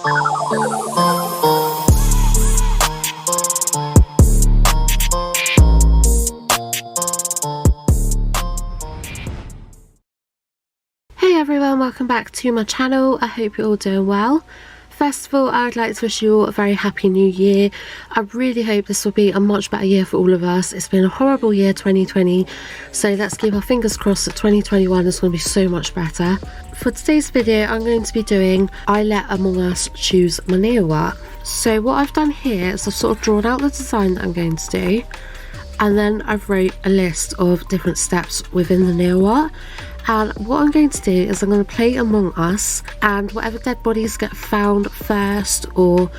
Hey everyone, welcome back to my channel. I hope you're all doing well. First of all, I would like to wish you all a very happy new year. I really hope this will be a much better year for all of us. It's been a horrible year 2020, so let's keep our fingers crossed that 2021 is going to be so much better. For today's video, I'm going to be doing I Let Among Us Choose My Nail Art. So what I've done here is I've sort of drawn out the design that I'm going to do, and then I've wrote a list of different steps within the nail art. And what I'm going to do is I'm going to play Among Us, and whatever dead bodies get found first, or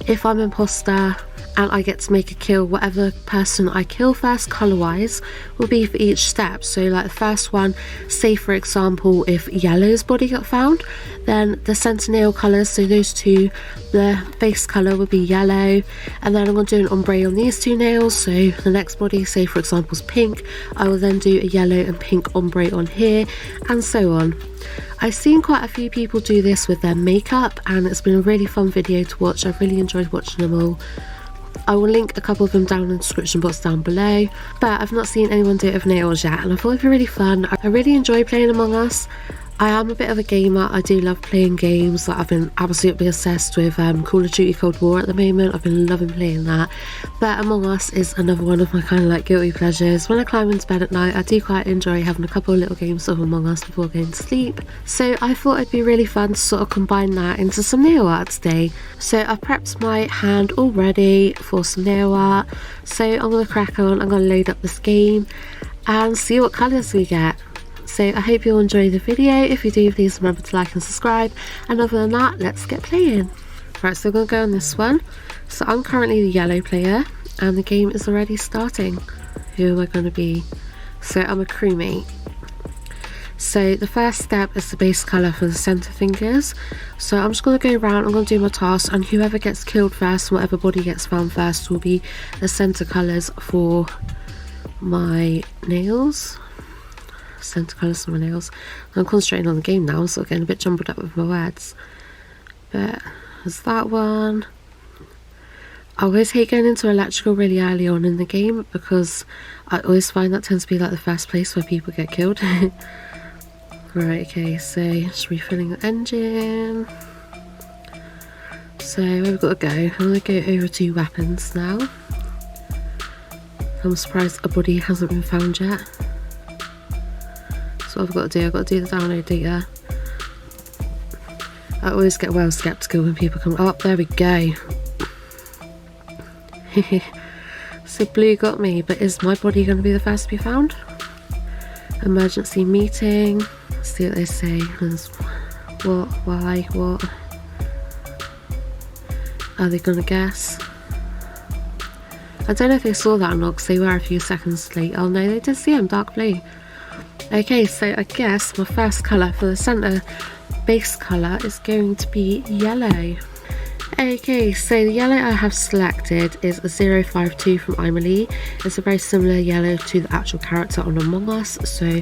if I'm imposter and I get to make a kill, whatever person I kill first colour wise will be for each step. So like the first one, say for example if yellow's body got found, then the centre nail colours, so those two, the base colour would be yellow, and then I'm going to do an ombre on these two nails. So the next body, say for example is pink, I will then do a yellow and pink ombre on here, and so on. I've seen quite a few people do this with their makeup, and it's been a really fun video to watch. I've really enjoyed watching them all. I will link a couple of them down in the description box down below, but I've not seen anyone do it with nails yet, and I thought it'd be really fun. I really enjoy playing Among Us. I am a bit of a gamer. I do love playing games. Like, I've been absolutely obsessed with Call of Duty Cold War at the moment. I've been loving playing that. But Among Us is another one of my kind of like guilty pleasures. When I climb into bed at night, I do quite enjoy having a couple of little games of Among Us before going to sleep. So I thought it'd be really fun to sort of combine that into some nail art today. So I've prepped my hand all ready for some nail art. So I'm going to crack on. I'm going to load up this game and see what colours we get. So I hope you'll enjoy the video. If you do, please remember to like and subscribe, and other than that, let's get playing. Right, so we're going to go on this one. So I'm currently the yellow player and the game is already starting. Who am I going to be? So I'm a crewmate. So the first step is the base colour for the centre fingers. So I'm just going to go around, I'm going to do my task, and whoever gets killed first, whatever body gets found first, will be the centre colours for my nails. Centre colours for my nails. I'm concentrating on the game now, so I'm getting a bit jumbled up with my words. But there's that one. I always hate going into electrical really early on in the game, because I always find that tends to be like the first place where people get killed. Right, okay, so just refilling the engine. So where we've got to go, I'm going to go over to weapons now. I'm surprised a body hasn't been found yet. That's what I've got to do. I've got to do the download data. I always get well skeptical when people come up. There we go. So blue got me, but is my body going to be the first to be found? Emergency meeting. Let's see what they say. There's what, why, what? Are they going to guess? I don't know if they saw that or not, because they were a few seconds late. Oh no, they did see him, dark blue. Okay, so I guess my first colour for the centre base colour is going to be yellow. Okay, so the yellow I have selected is a 052 from Emily. It's a very similar yellow to the actual character on Among Us, so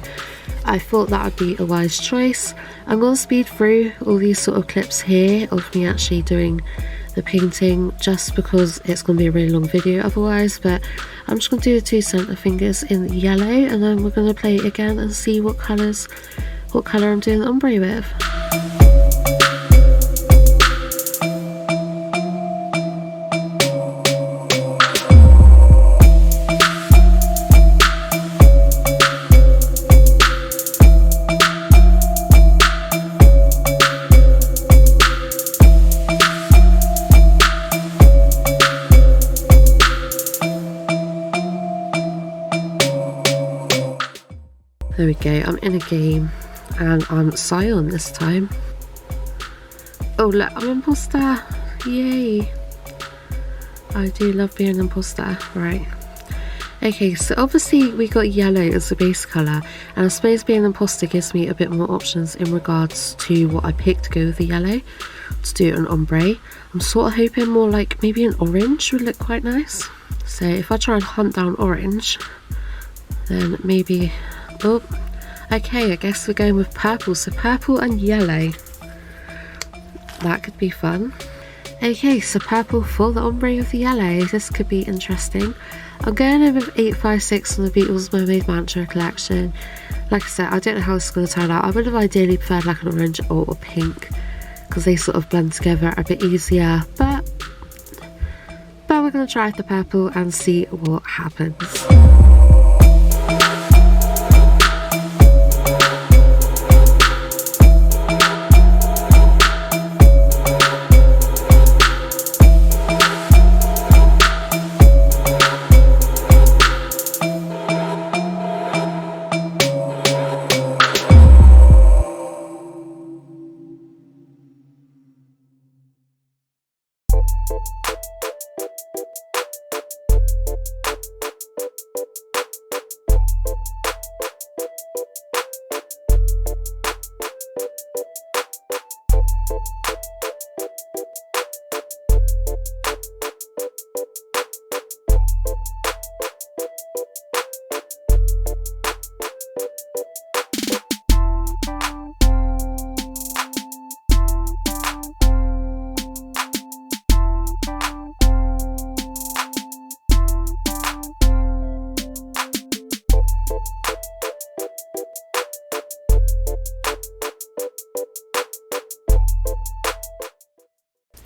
I thought that would be a wise choice. I'm going to speed through all these sort of clips here of me actually doing the painting, just because it's going to be a really long video otherwise, but I'm just going to do the two centre fingers in yellow, and then we're going to play it again and see what colour I'm doing the ombre with. There we go, I'm in a game and I'm Sion this time. Oh look, I'm imposter! Yay! I do love being an imposter. Right. Okay, so obviously we got yellow as the base colour, and I suppose being an imposter gives me a bit more options in regards to what I picked to go with the yellow to do an ombre. I'm sort of hoping more like maybe an orange would look quite nice. So if I try and hunt down orange, then maybe... Oh, okay, I guess we're going with purple. So purple and yellow. That could be fun. Okay, so purple for the ombre with the yellow. This could be interesting. I'm going in with 856 on the Beatles Mermaid Mantra collection. Like I said, I don't know how this is going to turn out. I would have ideally preferred like an orange or a pink because they sort of blend together a bit easier, but we're going to try the purple and see what happens.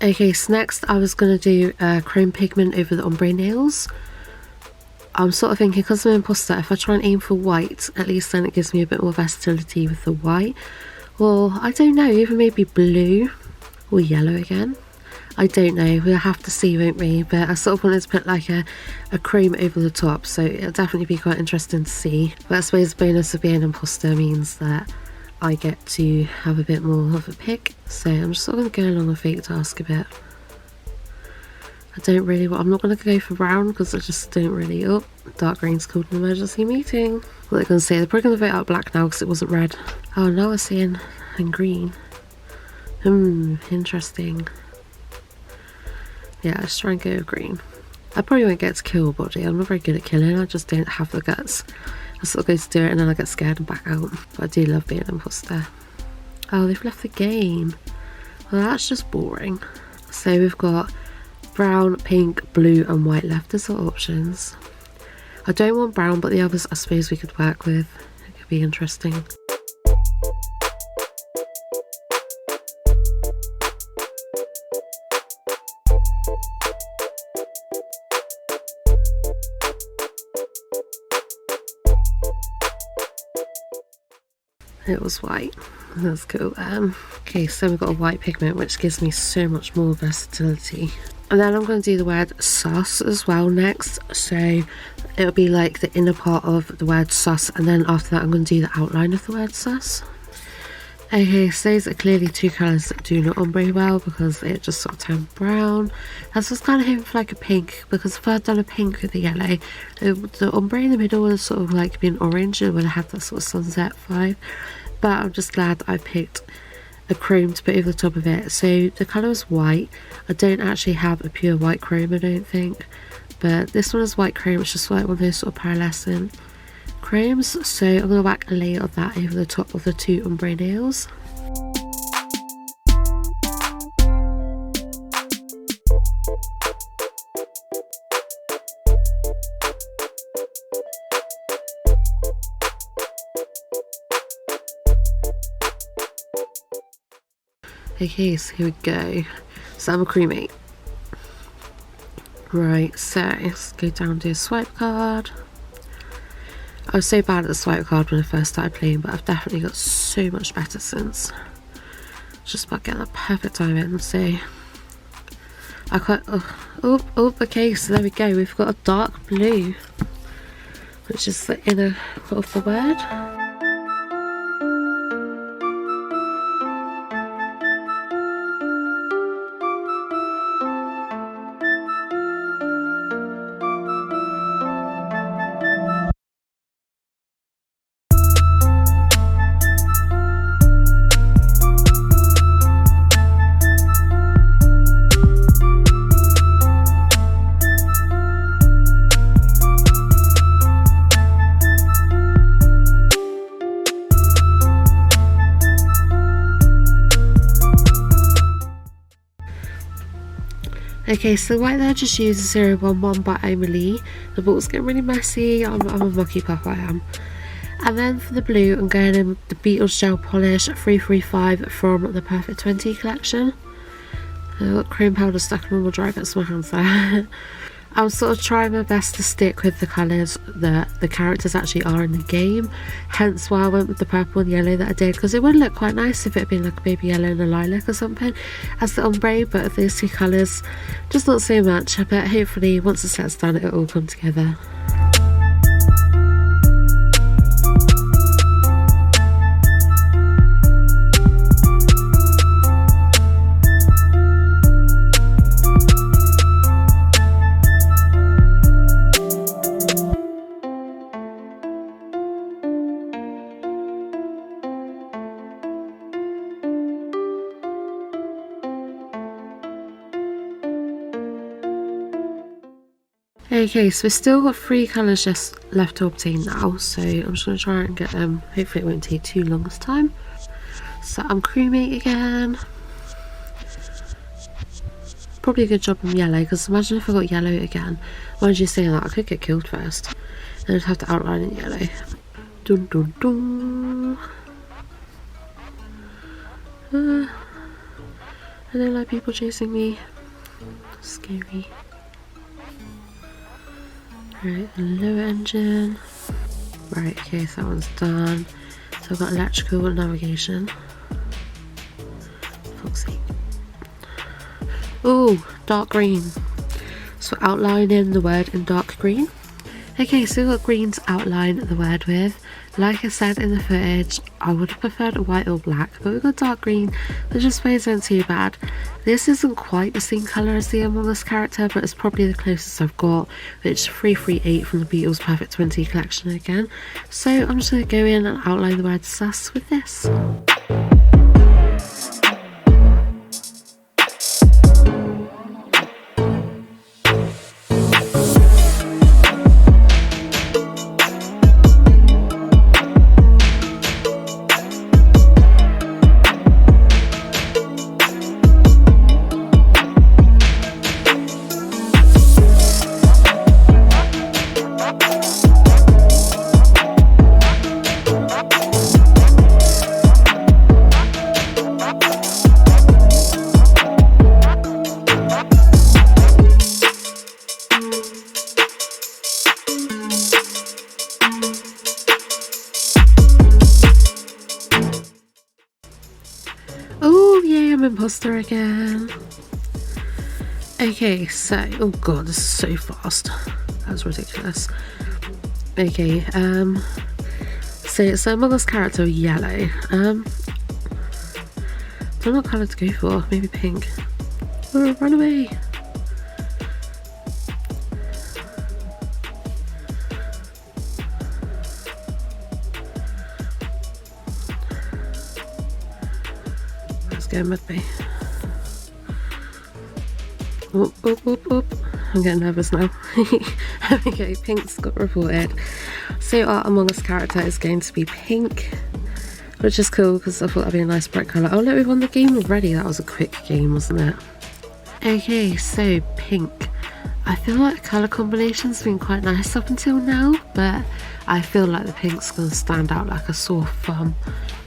Okay, so next I was going to do chrome pigment over the ombre nails. I'm sort of thinking, because I'm an imposter, if I try and aim for white, at least then it gives me a bit more versatility with the white. Or, I don't know, even maybe blue or yellow again. I don't know, we'll have to see, won't we? But I sort of wanted to put like a chrome over the top, so it'll definitely be quite interesting to see. But I suppose the bonus of being an imposter means that I get to have a bit more of a pick. So I'm just sort of going to go along the fake task a bit. I'm not going to go for brown because I just don't really, oh, dark green's called an emergency meeting. What they're going to say, they're probably going to vote out black now because it wasn't red. Oh, now we're seeing and green. Interesting. Yeah, let's try and go with green. I probably won't get to kill a body. I'm not very good at killing, I just don't have the guts. I sort of go to do it and then I get scared and back out. But I do love being an imposter. Oh, they've left the game. Well, that's just boring. So we've got brown, pink, blue and white left as our options. I don't want brown, but the others I suppose we could work with. It could be interesting. It was white. That's cool. Okay, so we've got a white pigment which gives me so much more versatility. And then I'm going to do the word sus as well next. So it'll be like the inner part of the word sus, and then after that I'm going to do the outline of the word sus. Okay, so those are clearly two colours that do not ombre well because it just sort of turned brown. That's what's kind of hoping for like a pink, because if I'd done a pink with the yellow, the ombre in the middle would have sort of like been orange and would have had that sort of sunset vibe. But I'm just glad that I picked a chrome to put over the top of it. So the colour is white. I don't actually have a pure white chrome, I don't think. But this one is white chrome, it's just like one of those sort of pearlescent chromes. So I'm going to whack a layer of that over the top of the two ombre nails. Okay, so here we go. So I'm a crewmate. Right, so let's go down to a swipe card. I was so bad at the swipe card when I first started playing, but I've definitely got so much better since. Just about getting that perfect time in, so I quite okay, so there we go, we've got a dark blue, which is the inner part of the word. Okay, so right there, just use 011 by Emily. The bottle's getting really messy. I'm a mucky pup, I am. And then for the blue, I'm going in with the Beetles Gel Polish 335 from the Perfect 20 collection. I've got cream powder stuck in all my dry bits of my hands there. I'm sort of trying my best to stick with the colours that the characters actually are in the game, hence why I went with the purple and yellow that I did, because it would look quite nice if it had been like a baby yellow and a lilac or something as the ombre, but of these two colours, just not so much. But hopefully once the set's done it'll all come together. Okay, so we've still got 3 colours just left to obtain now, so I'm just going to try and get them. Hopefully it won't take too long this time. So I'm crewmate again. Probably a good job in yellow, because imagine if I got yellow again. Mind you saying that, I could get killed first. Then I'd have to outline in yellow. Dun dun dun. I don't like people chasing me. Scary. Right, the lower engine. Right, okay, so that one's done. So I've got electrical and navigation. Fuck's sake. Ooh, dark green. So outlining the word in dark green. Okay, so we've got green to outline the word with. Like I said in the footage, I would have preferred a white or black, but we've got dark green, which just isn't too bad. This isn't quite the same colour as the Among Us character, but it's probably the closest I've got, which is 338 from the Beetles Perfect 20 collection again. So I'm just going to go in and outline the word sus with this. Oh yay, I'm imposter again. Okay, so oh god, this is so fast. That's ridiculous. Okay, so it's Among Us character yellow. Don't know what colour to go for. Maybe pink. Oh, run away. Going with me. Oh, oh, oh, oh. I'm getting nervous now. Okay, pink's got reported. So our Among Us character is going to be pink, which is cool because I thought that'd be a nice bright colour. Oh look, we won the game already. That was a quick game, wasn't it? Okay, so pink. I feel like the colour combination's been quite nice up until now, but I feel like the pink's going to stand out like a sore thumb.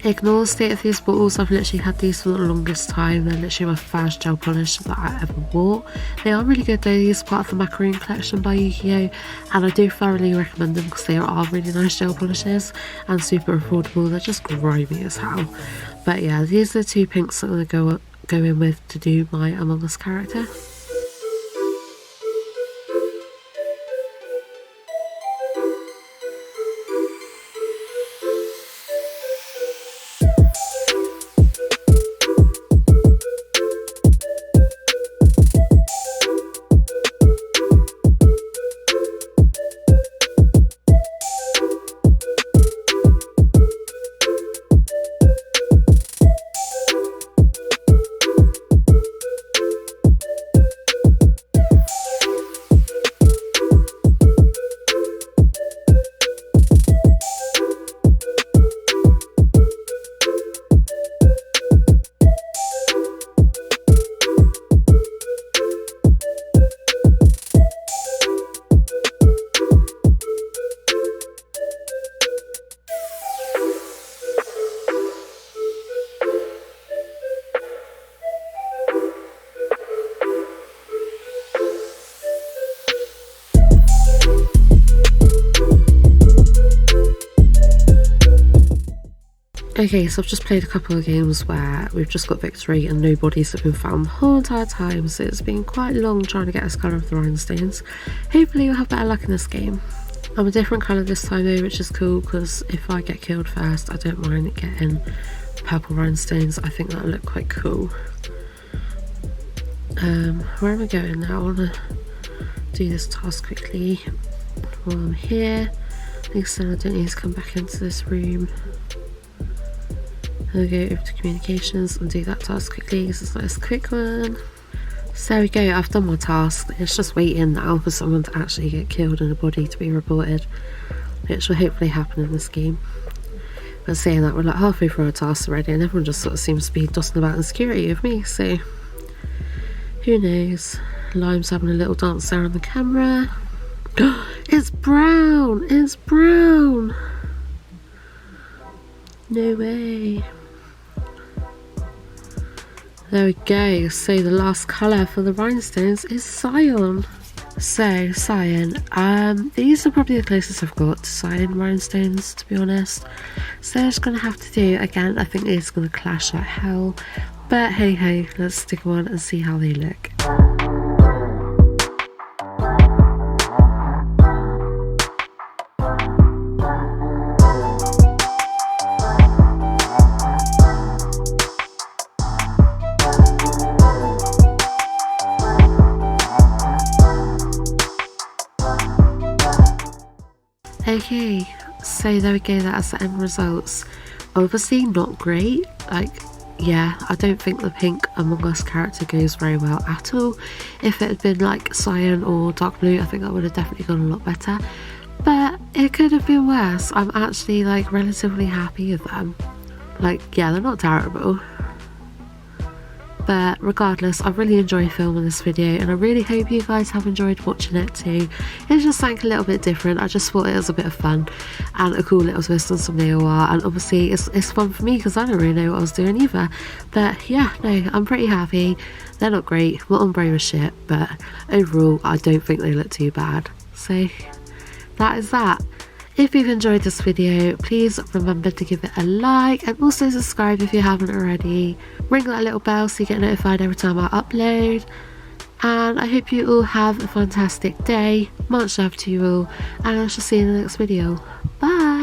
Ignore the state of these bottles. I've literally had these for the longest time. They're literally my first gel polish that I ever bought. They are really good though. These are part of the Macaroon collection by Yu-Gi-Oh! And I do thoroughly recommend them because they are really nice gel polishes and super affordable. They're just grimy as hell. But yeah, these are the 2 pinks that I'm going to go in with to do my Among Us character. Okay, so I've just played a couple of games where we've just got victory and no bodies have been found the whole entire time, so it's been quite long trying to get this colour of the rhinestones. Hopefully we'll have better luck in this game. I'm a different colour this time though, which is cool, because if I get killed first, I don't mind getting purple rhinestones. I think that'll look quite cool. Where am I going now? I want to do this task quickly while I'm here. I think so I don't need to come back into this room. I'll go over to communications and do that task quickly because it's a nice quick one. So there we go, I've done my task. It's just waiting now for someone to actually get killed and a body to be reported, which will hopefully happen in this game. But saying that, we're like halfway through our tasks already and everyone just sort of seems to be dotting about insecurity of me, so who knows. Lime's having a little dance there on the camera. It's brown! It's brown! No way. There we go, so the last colour for the rhinestones is cyan. So, cyan, these are probably the closest I've got to cyan rhinestones, to be honest. So it's going to have to do, again, I think it's going to clash like hell. But hey hey, let's stick them on and see how they look. Okay, so there we go, that's the end results. Obviously not great, like, yeah, I don't think the pink Among Us character goes very well at all. If it had been like cyan or dark blue, I think that would have definitely gone a lot better. But it could have been worse. I'm actually like relatively happy with them. Like, yeah, they're not terrible. But regardless, I really enjoyed filming this video and I really hope you guys have enjoyed watching it too. It's just something a little bit different. I just thought it was a bit of fun and a cool little twist on some AOR, and obviously it's fun for me because I don't really know what I was doing either. But yeah, no, I'm pretty happy. They're not great, my ombre was shit, but overall I don't think they look too bad. So that is that. If you've enjoyed this video, please remember to give it a like and also subscribe if you haven't already. Ring that little bell so you get notified every time I upload. And I hope you all have a fantastic day. Much love to you all, and I shall see you in the next video. Bye!